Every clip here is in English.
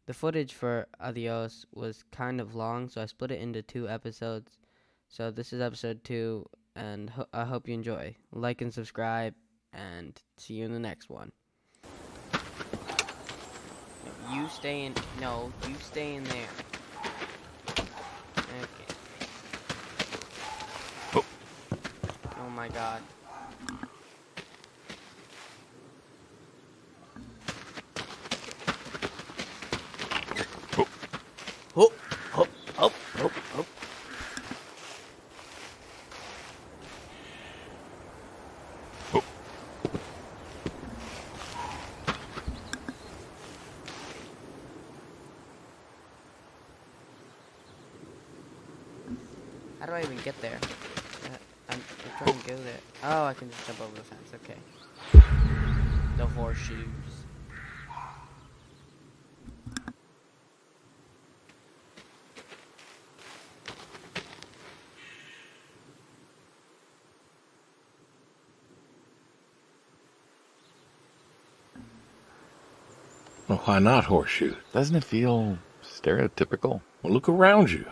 The footage for Adios was kind of long, so I split it into 2 episodes. So this is episode 2, and I hope you enjoy. Like and subscribe, and see you in the next one. No, you stay in. No, you stay in there. Okay. Oh my God. Oh, oh, oh, oh, oh. How do I even get there? I'm trying to go there. Oh, I can just jump over the fence. Okay. The horseshoes. Well, why not horseshoe? Doesn't it feel stereotypical? Well, look around you.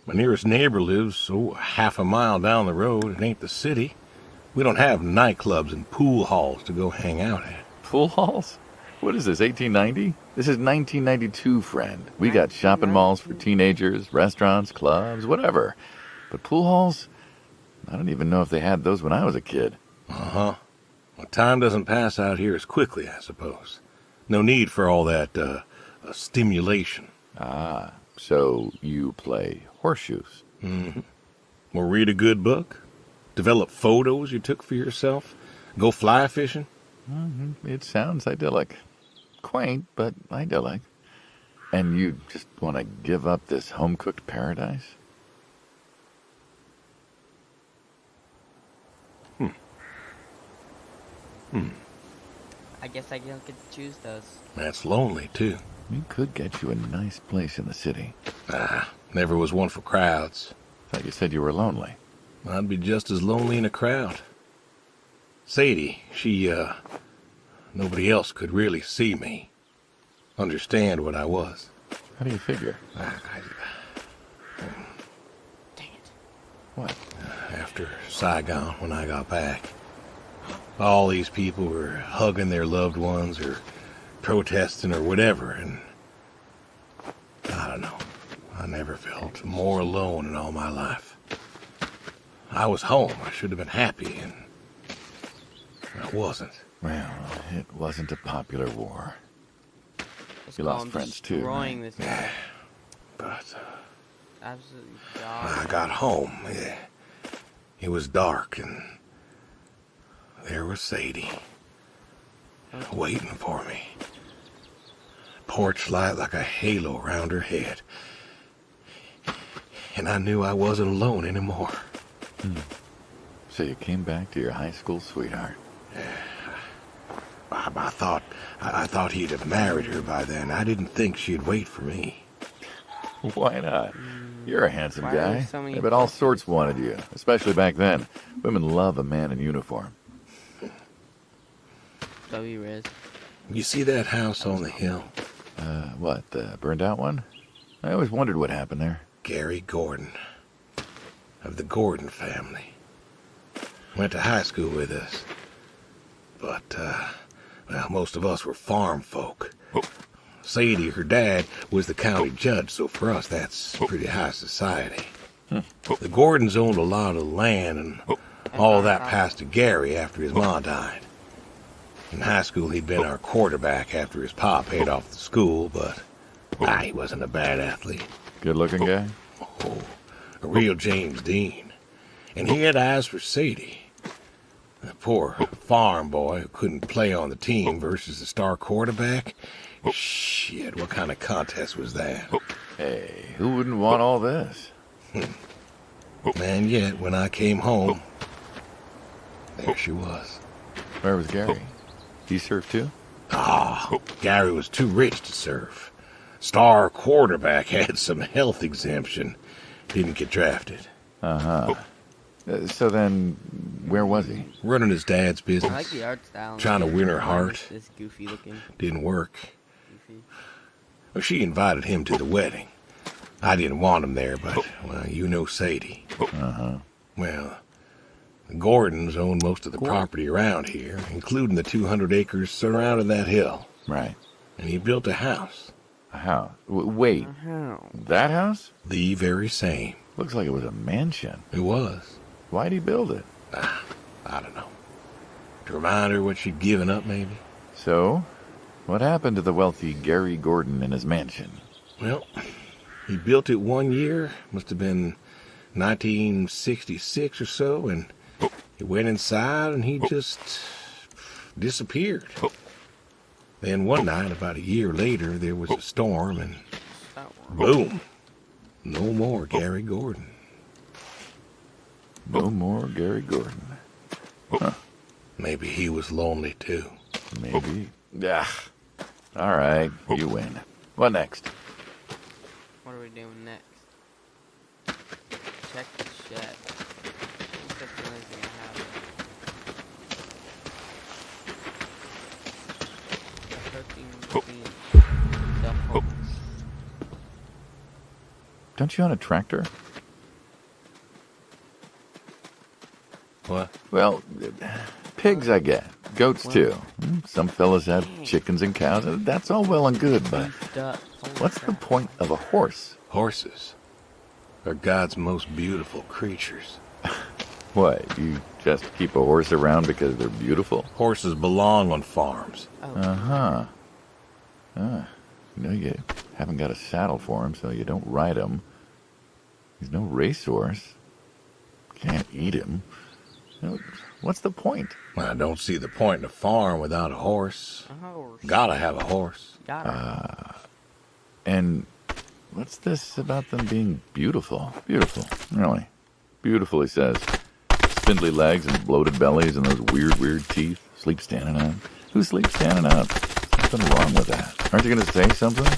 My nearest neighbor lives, half a mile down the road. It ain't the city. We don't have nightclubs and pool halls to go hang out at. Pool halls? What is this, 1890? This is 1992, friend. We got shopping malls for teenagers, restaurants, clubs, whatever. But pool halls? I don't even know if they had those when I was a kid. Uh-huh. Well, time doesn't pass out here as quickly, I suppose. No need for all that, stimulation. Ah, so you play horseshoes. Mm-hmm. Or read a good book? Develop photos you took for yourself? Go fly fishing? It sounds idyllic. Quaint, but idyllic. And you just want to give up this home-cooked paradise? I guess I don't get to choose those. That's lonely, too. We could get you a nice place in the city. Never was one for crowds. Thought you said you were lonely. I'd be just as lonely in a crowd. Sadie, nobody else could really see me, understand what I was. How do you figure? Dang it. What? After Saigon, when I got back, all these people were hugging their loved ones or protesting or whatever, and I don't know. I never felt more alone in all my life. I was home. I should have been happy, and I wasn't. Well, it wasn't a popular war. Let's You call lost him friends too, destroying right? this guy. But Absolutely when dog. I got home, it was dark, and there was Sadie waiting for me. Porch light like a halo around her head. And I knew I wasn't alone anymore. So you came back to your high school sweetheart. I thought he'd have married her by then. I didn't think she'd wait for me. Why not? You're a handsome Why are there guy. so many I bet all questions? sorts wanted you, especially back then. Women love a man in uniform. W Riz. You see that house on the hill? What, the burned out one? I always wondered what happened there. Gary Gordon, of the Gordon family. Went to high school with us. But, well, most of us were farm folk. Sadie, her dad, was the county judge, so for us that's pretty high society. The Gordons owned a lot of land, and all that passed to Gary after his ma died. In high school, he'd been our quarterback after his pa paid off the school, but he wasn't a bad athlete. Good-looking guy? Oh, a real James Dean. And he had eyes for Sadie. The poor farm boy who couldn't play on the team versus the star quarterback. Shit, what kind of contest was that? Hey, who wouldn't want all this? And yet, when I came home, there she was. Where was Gary? He served too? Gary was too rich to serve. Star quarterback had some health exemption. Didn't get drafted. Uh-huh. So then, where was he? Running his dad's I business. like the art style. Trying to win her heart. This goofy looking. Didn't work. Goofy. Well, she invited him to the wedding. I didn't want him there, but, well, you know Sadie. Uh-huh. Well, the Gordons own most of the property around here, including the 200 acres surrounding that hill. Right. And he built a house. A house? Wait, that house? The very same. Looks like it was a mansion. It was. Why'd he build it? I don't know. To remind her what she'd given up, maybe? So, what happened to the wealthy Gary Gordon in his mansion? Well, he built it one year, must have been 1966 or so, and he went inside and he just disappeared. Then one night, about a year later, there was a storm and boom, no more Gary Gordon. No more Gary Gordon. Huh. Maybe he was lonely too. Maybe. Yeah. All right, you win. What next? What are we doing next? Check the shed. What's the feelings are gonna happen? The hose. Don't you own a tractor? What? Well, pigs I get. Goats too. Some fellas have chickens and cows. That's all well and good, but what's the point of a horse? Horses are God's most beautiful creatures. What, you just keep a horse around because they're beautiful? Horses belong on farms. Uh-huh. You haven't got a saddle for him, so you don't ride him. He's no racehorse. Can't eat him. What's the point? I don't see the point in a farm without a horse. Gotta have a horse. And what's this about them being beautiful? Beautiful, really. Beautiful, he says. Spindly legs and bloated bellies and those weird teeth. Sleep standing up. Who sleeps standing up? Something wrong with that. Aren't you going to say something?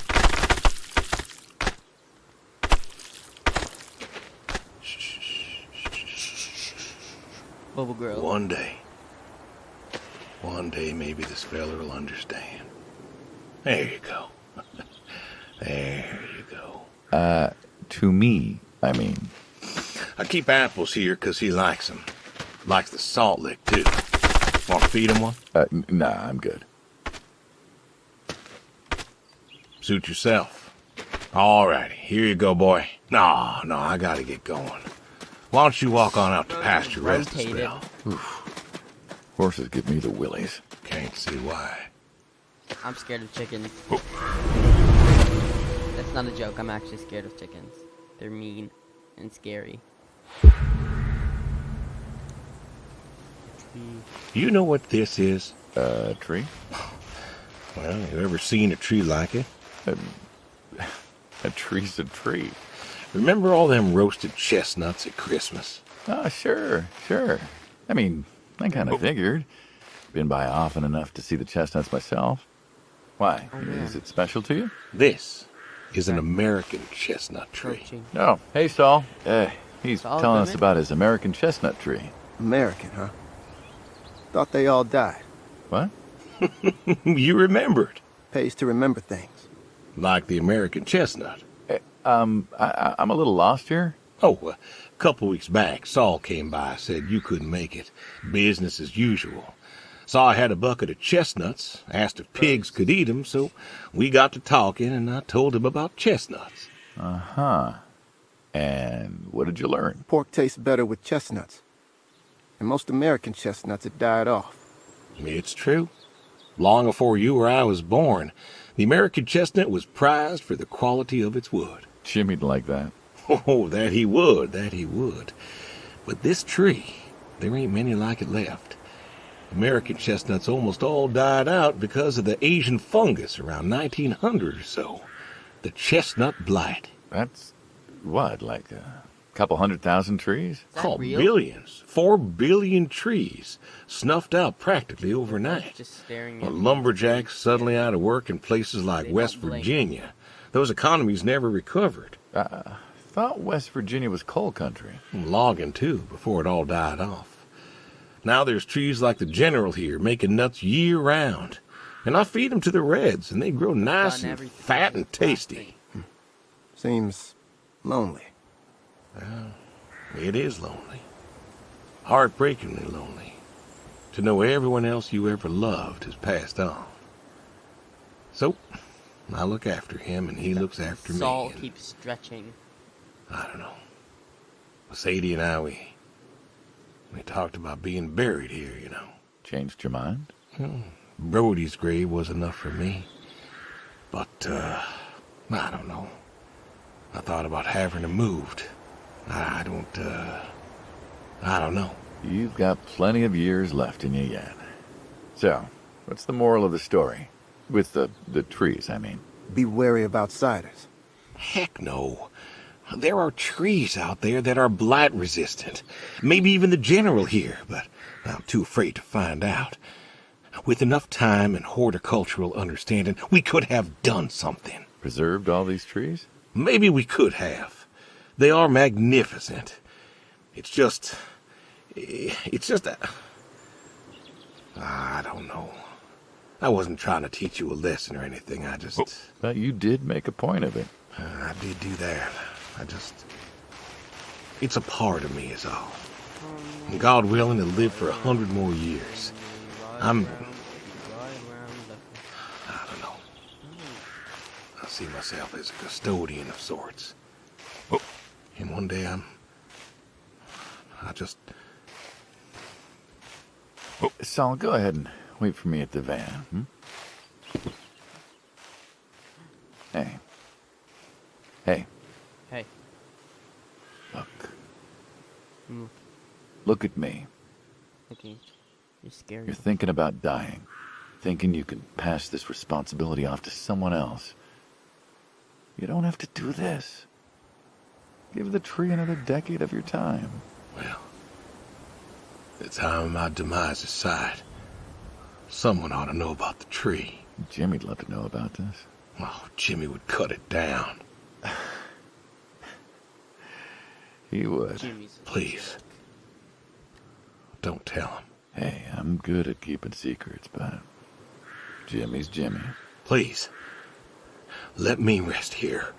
Bubble girl. One day maybe this fella will understand. There you go. There you go. To me, I mean. I keep apples here 'cause he likes them. Likes the salt lick, too. Want to feed him one? Nah, I'm good. Suit yourself. All righty, here you go, boy. No, I gotta get going. Why don't you walk on out to pasture, rest a spell? Oof. Horses give me the willies. Can't see why. I'm scared of chickens. That's not a joke. I'm actually scared of chickens. They're mean and scary. You know what this is? Tree? Well, you ever seen a tree like it? A tree's a tree. Remember all them roasted chestnuts at Christmas? Oh, sure. I mean, I kind of figured. Been by often enough to see the chestnuts myself. Why? Is it special to you? This is an American chestnut tree. Oh, hey, Saul. He's Saul telling us Goodman? about his American chestnut tree. American, huh? Thought they all died. What? You remembered. Pays to remember things. Like the American chestnut. I'm a little lost here. Oh, a couple weeks back, Saul came by, said you couldn't make it. Business as usual. Saw I had a bucket of chestnuts, asked if pigs could eat 'em, so we got to talking, and I told him about chestnuts. Uh-huh. And what did you learn? Pork tastes better with chestnuts. And most American chestnuts had died off. It's true. Long before you or I was born, the American chestnut was prized for the quality of its wood. Jimmy'd like that. Oh, that he would. But this tree, there ain't many like it left. American chestnuts almost all died out because of the Asian fungus around 1900 or so. The chestnut blight. That's what, like a couple 100,000 trees? Oh, real? billions. 4 billion trees snuffed out practically overnight. Just staring Well, at me. lumberjacks suddenly out of work in places like They West don't blink. Virginia. Those economies never recovered. Thought West Virginia was coal country. Logging, too, before it all died off. Now there's trees like the General here making nuts year-round. And I feed them to the reds, and they grow nice Done and everything fat but and this last tasty. Seems lonely. It is lonely. Heartbreakingly lonely. To know everyone else you ever loved has passed on. So, I look after him, and he looks after me. Saul and keeps stretching. I don't know. Sadie and I, we talked about being buried here, you know. Changed your mind? Brody's grave was enough for me. But, I don't know. I thought about having him moved. I don't know. You've got plenty of years left in you yet. So, what's the moral of the story? With the trees, I mean. Be wary of outsiders. Heck no. There are trees out there that are blight resistant. Maybe even the general here, but I'm too afraid to find out. With enough time and horticultural understanding, we could have done something. Preserved all these trees? Maybe we could have. They are magnificent. It's just that... I don't know. I wasn't trying to teach you a lesson or anything. But you did make a point of it. I did do that. It's a part of me is all. And God willing to live for 100 more years. I don't know. I see myself as a custodian of sorts. And one day Saul, go ahead and wait for me at the van. Hey. Hey. Look. Mm. Look at me. Okay. You're scary. You're thinking about dying. Thinking you can pass this responsibility off to someone else. You don't have to do this. Give the tree another decade of your time. Well, the time of my demise is sight. Someone ought to know about the tree. Jimmy'd love to know about this. Oh, Jimmy would cut it down. He would. Jimmy's a Please. jerk. Don't tell him. Hey, I'm good at keeping secrets, but Jimmy's Jimmy. Please. Let me rest here.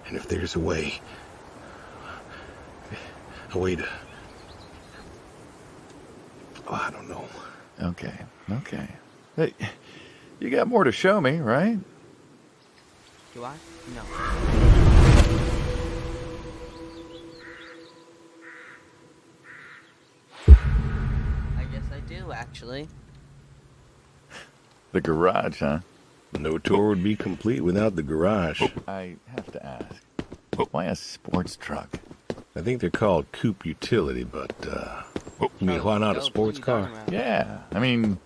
And if there's a way to... Oh, I don't know. Okay. Hey, you got more to show me, right? Do I? No. I guess I do, actually. The garage, huh? No tour would be complete without the garage. I have to ask, why a sports truck? I think they're called coupe utility, but, you mean, why not a sports car? Yeah, I mean,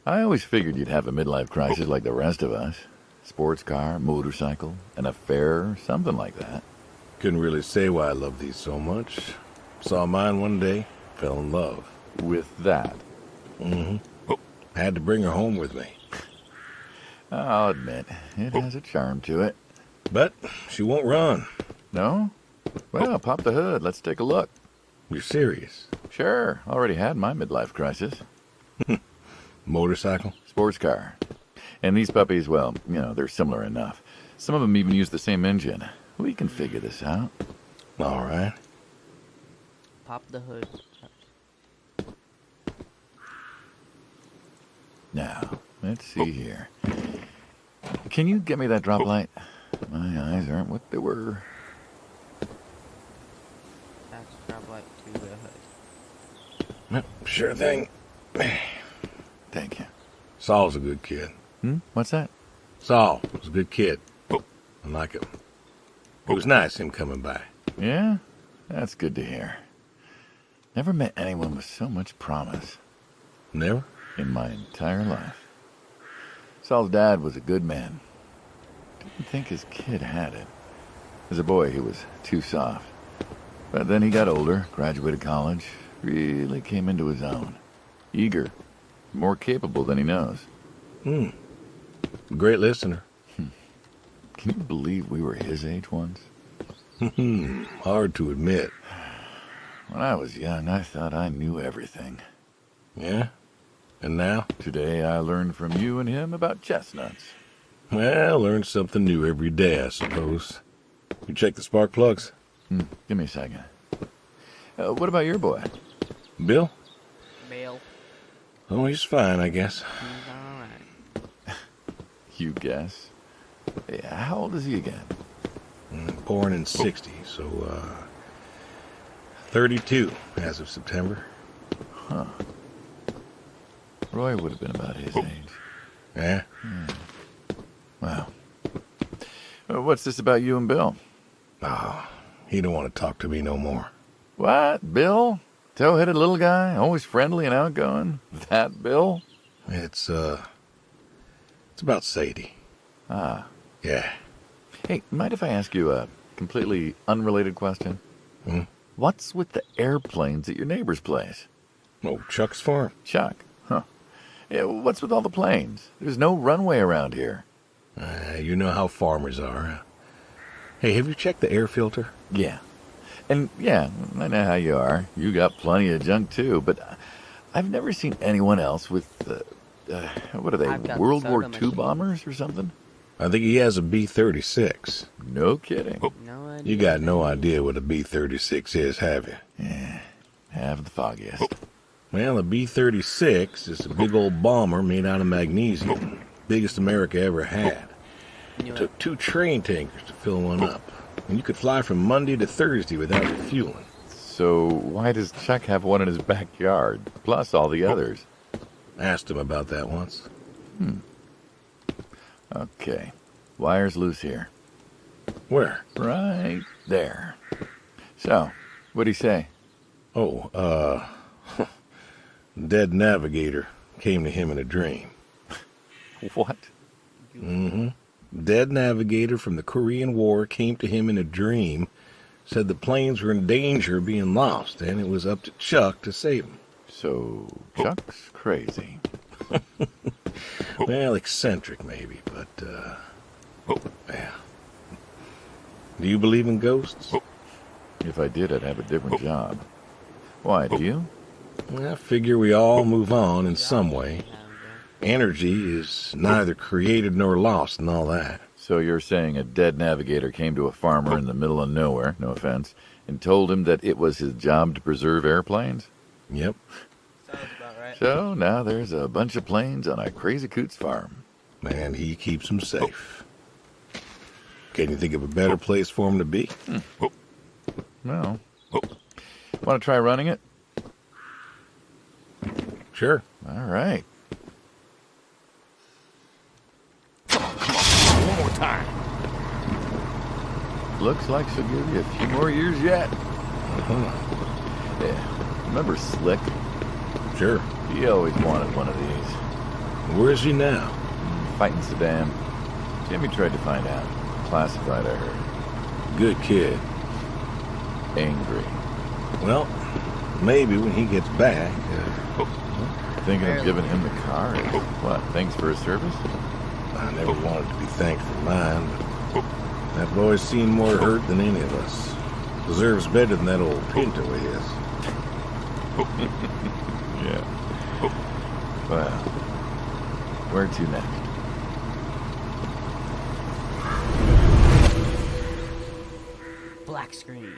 I always figured you'd have a midlife crisis like the rest of us. Sports car, motorcycle, an affair, something like that. Couldn't really say why I love these so much. Saw mine one day, fell in love. With that? Mm-hmm. I had to bring her home with me. I'll admit, it has a charm to it. But she won't run. No? Well, pop the hood. Let's take a look. You're serious? Sure. Already had my midlife crisis. Motorcycle? Sports car. And these puppies, well, they're similar enough. Some of them even use the same engine. We can figure this out. All right. Pop the hood. Now, let's see here. Can you get me that drop light? My eyes aren't what they were. That's drop light to the hood. Sure thing. Thank you. Saul's a good kid. What's that? Saul was a good kid. I like him. It was nice him coming by. Yeah? That's good to hear. Never met anyone with so much promise. Never? In my entire life. Saul's dad was a good man. Didn't think his kid had it. As a boy, he was too soft. But then he got older, graduated college, really came into his own. Eager, more capable than he knows. Great listener. Can you believe we were his age once? Hard to admit. When I was young, I thought I knew everything. Yeah? And now? Today I learned from you and him about chestnuts. Well, learn something new every day, I suppose. You check the spark plugs? Give me a second. What about your boy? Bill? Bail. Oh, he's fine, I guess. He's alright. You guess. Hey, how old is he again? Born in 60, so, 32 as of September. Huh. Roy would have been about his age. Yeah? Wow. What's this about you and Bill? Oh, he don't want to talk to me no more. What? Bill? Tow-headed little guy? Always friendly and outgoing? That Bill? It's about Sadie. Ah. Yeah. Hey, mind if I ask you a completely unrelated question? What's with the airplanes at your neighbor's place? Oh, Chuck's farm? Chuck? Huh. Yeah, what's with all the planes? There's no runway around here. You know how farmers are. Hey, have you checked the air filter? Yeah. And yeah, I know how you are. You got plenty of junk too, but I've never seen anyone else with, what are they, I've got World soda War II machine. bombers or something? I think he has a B-36. No kidding. No idea. You got no idea what a B-36 is, have you? Yeah, have the foggiest. Well, a B-36 is a big old bomber made out of magnesium. Biggest America ever had. Knew It it. took 2 train tankers to fill one up. And you could fly from Monday to Thursday without refueling. So why does Chuck have one in his backyard, plus all the others? Asked him about that once. Okay, wire's loose here. Where? Right there. So, what'd he say? Oh, dead navigator came to him in a dream. What? Dead navigator from the Korean War came to him in a dream, said the planes were in danger of being lost, and it was up to Chuck to save them. So, Chuck's crazy. Well, eccentric maybe, but, yeah. Do you believe in ghosts? If I did, I'd have a different job. Why, do you? I figure we all move on in some way. Energy is neither created nor lost and all that. So you're saying a dead navigator came to a farmer in the middle of nowhere, no offense, and told him that it was his job to preserve airplanes? Yep. Sounds about right. So now there's a bunch of planes on a crazy coots farm. And he keeps them safe. Can you think of a better place for him to be? No. Want to try running it? Sure. All right. One more time. Looks like she'll give you a few more years yet. Uh-huh. Yeah. Remember Slick? Sure. He always wanted one of these. Where is he now? Fighting Saddam. Jimmy tried to find out. Classified, I heard. Good kid. Angry. Well, maybe when he gets back. Thinking of giving him the car? What, thanks for his service? I never wanted to be thanked for mine, but that boy's seen more hurt than any of us. Deserves better than that old Pinto he is. Yeah. Well, where to next? Black screen.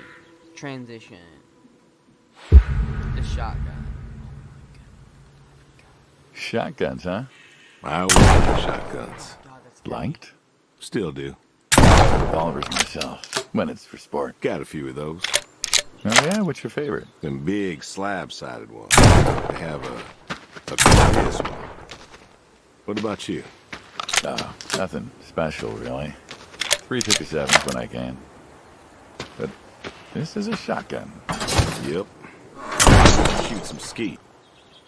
Transition. The shotgun. Shotguns, huh? I always like shotguns. God, that's scary. Liked? Still do. Revolvers myself, when it's for sport. Got a few of those. Oh yeah, what's your favorite? Them big slab-sided ones. They have a this one. What about you? Oh, nothing special, really. 357s when I can. But this is a shotgun. Yep. Shoot some skeet.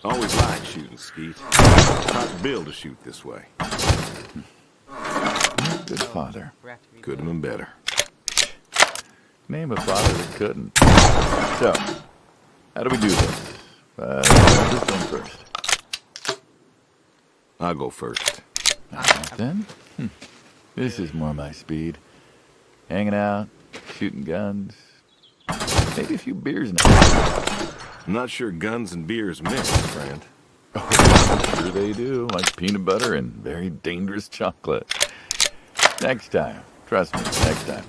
Always liked shooting skeet. Taught Bill to shoot this way. Good father. Could have been better. Name a father that couldn't. So, how do we do this? This one first. I'll go first. All right, then. This is more my speed. Hanging out, shooting guns. Maybe a few beers now. I'm not sure guns and beers mix, friend. Oh, sure they do, like peanut butter and very dangerous chocolate. Next time. Trust me, next time.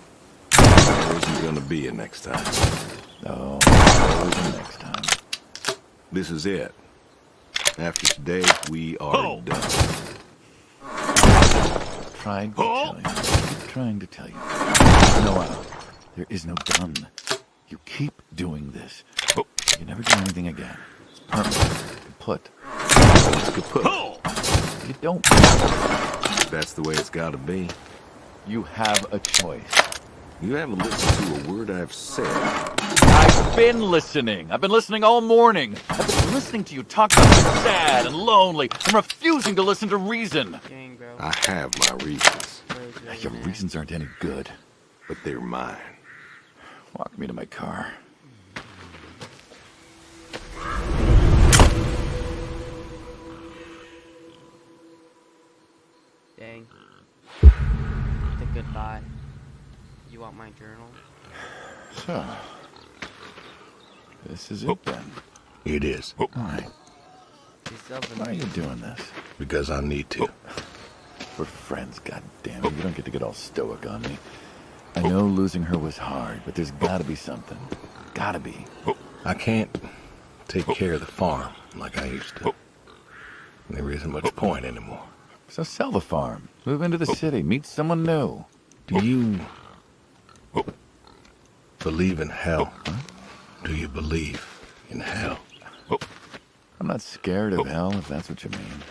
There isn't gonna be a next time. No, always a next time. This is it. After today, we are done. Trying to tell you. Keep trying to tell you. No out. There is no done. You keep doing this. You never do anything again. It's permanent. Kaput. Kaput. You don't. That's the way it's gotta be. You have a choice. You haven't listened to a word I've said. I've been listening. I've been listening all morning. I've been listening to you talk about being sad and lonely. I'm refusing to listen to reason. Dang, bro. I have my reasons, Your reasons aren't any good. but they're mine. Walk me to my car. Dang. The goodbye. You want my journal? So, this is it then. It is. Why? You still have Why are the you doing this? Because I need to. We're friends, goddammit. You don't get to get all stoic on me. I know losing her was hard, but there's gotta be something. Gotta be. I can't take care of the farm like I used to. There isn't much point anymore. So sell the farm. Move into the city. Meet someone new. Do you believe in hell? Do you believe in hell? I'm not scared of hell, if that's what you mean.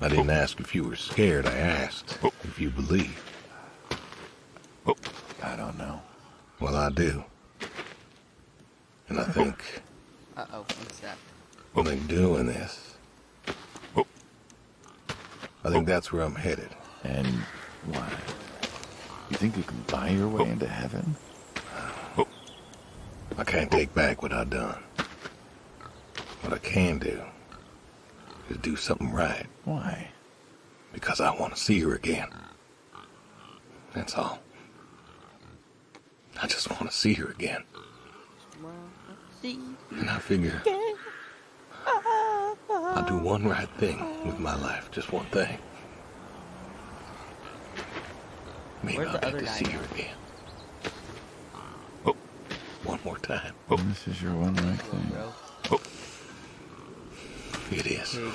I didn't ask if you were scared. I asked if you believe. I don't know. Well, I do. And I think what's that? doing this, I think that's where I'm headed. And why? You think you can buy your way into heaven? I can't take back what I've done. What I can do is do something right, Why? because I want to see her again. That's all. I just want to see her again. And I figure I'll do one right thing with my life, just one thing. Maybe Where's I'll the get other to guy see now? her again. One more time. This is your one right thing. Bro. It is. Pig.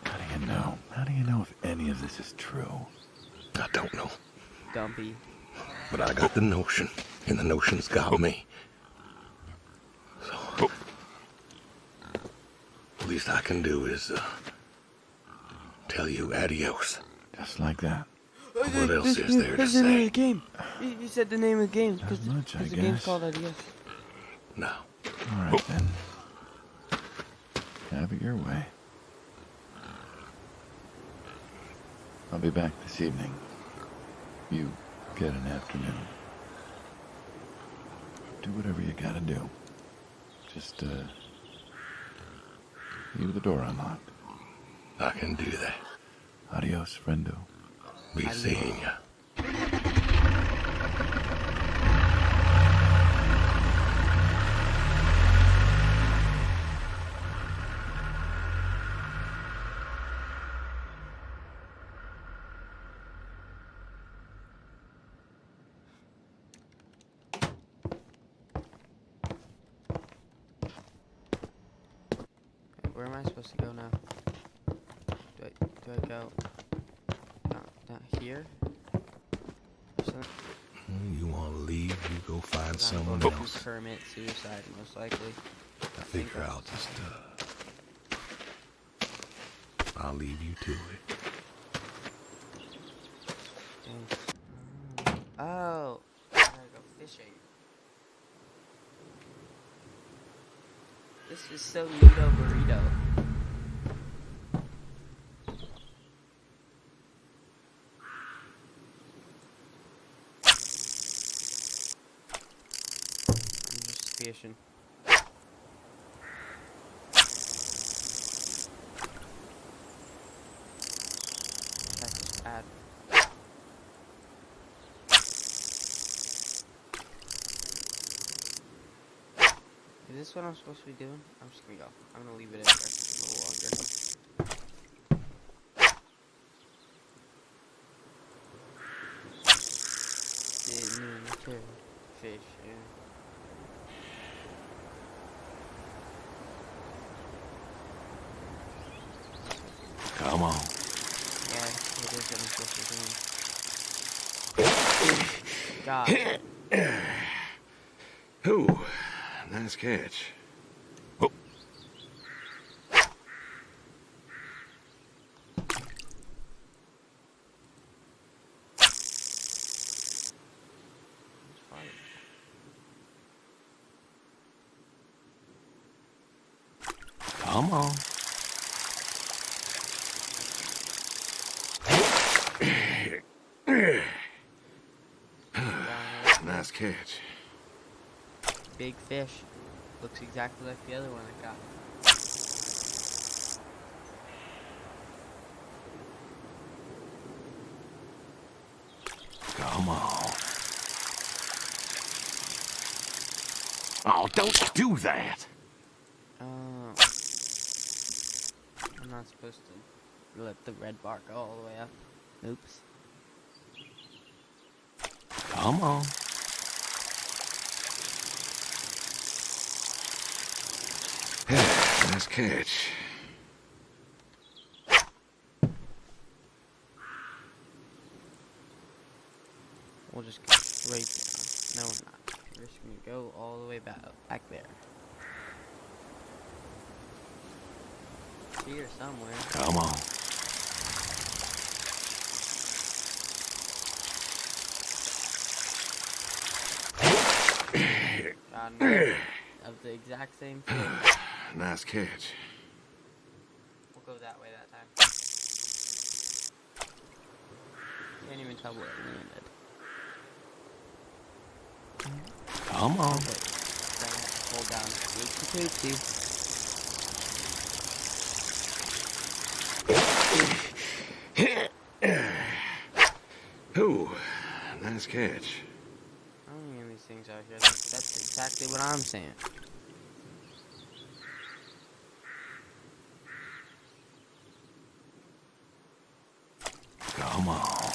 How do you know? How do you know if any of this is true? I don't know, Dumpy. but I got the notion, and the notion's got me. So, the least I can do is tell you adios. Just like that. What else is there to That's the name say? of the game. You said the name of the game. Not much, I the game's guess. called Adios. No. All right, then. Have it your way. I'll be back this evening. You get an afternoon. Do whatever you gotta do. Just, leave the door unlocked. I can do that. Adios, friendo. Be seeing ya. Where am I supposed to go now? Do I go not here? You want to leave, you go find someone going else. to permit suicide, most likely. I figure I'll just, I'll leave you to it. Oh, I gotta go fishing. This is so neato burrito. I'm just fishing. That's just bad. Is this what I'm supposed to be doing? I'm just gonna go. I'm gonna leave it in for a little while. Two fish. Yeah. Come on. Yeah, it is getting fishes in. God. Ooh, nice catch. Oh. Come on. Nice catch. Big fish. Looks exactly like the other one I got. Come on. Oh, don't do that. I'm not supposed to let the red bar go all the way up. Oops. Come on. Nice catch. We'll just go straight down. No, we're not. We're just gonna go all the way back there. It's here somewhere. Come on. Got another of the exact same fish. Nice catch. We'll go that way that time. Can't even tell where it landed. Come on. Okay. Then I have to hold down Oopsie Ooh, nice catch. I don't even these things out here. That's exactly what I'm saying. Come on.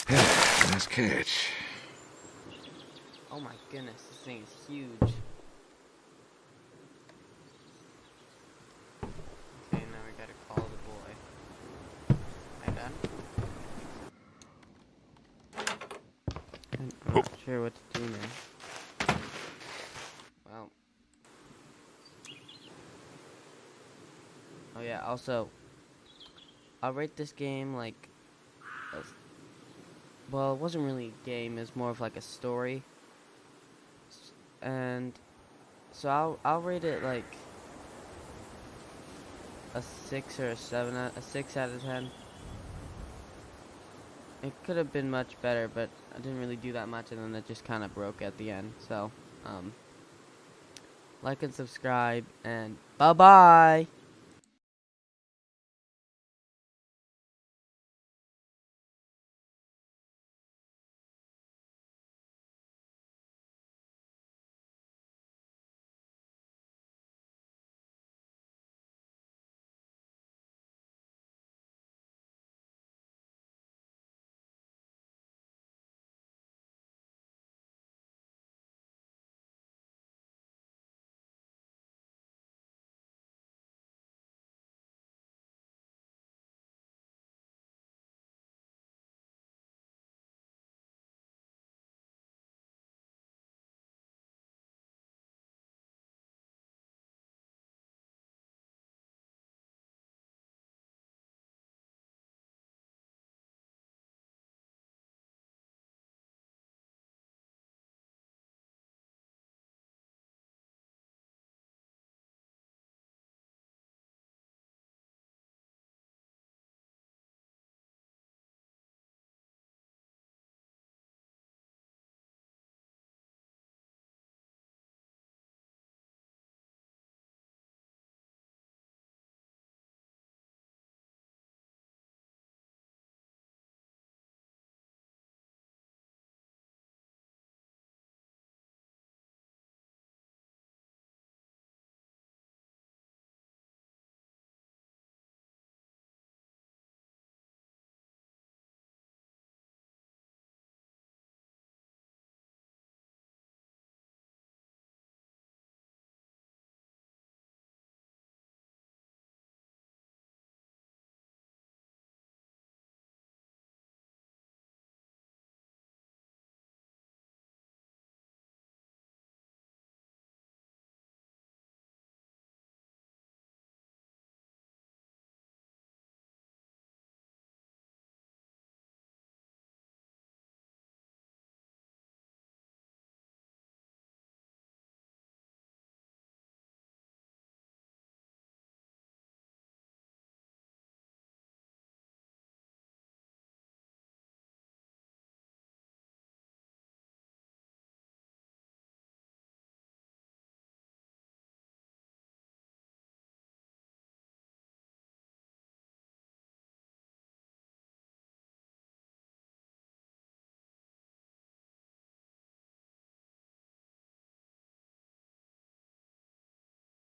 Nice catch. Oh my goodness, this thing is huge. Okay, now we gotta call the boy. Am I done? I'm not sure what to do now. Well. Oh yeah, also, I'll rate this game like, well, it wasn't really a game, it was more of like a story. And so I'll rate it like a 6 or a 7, a 6 out of 10. It could have been much better, but I didn't really do that much, and then it just kind of broke at the end. So, like and subscribe, and bye-bye!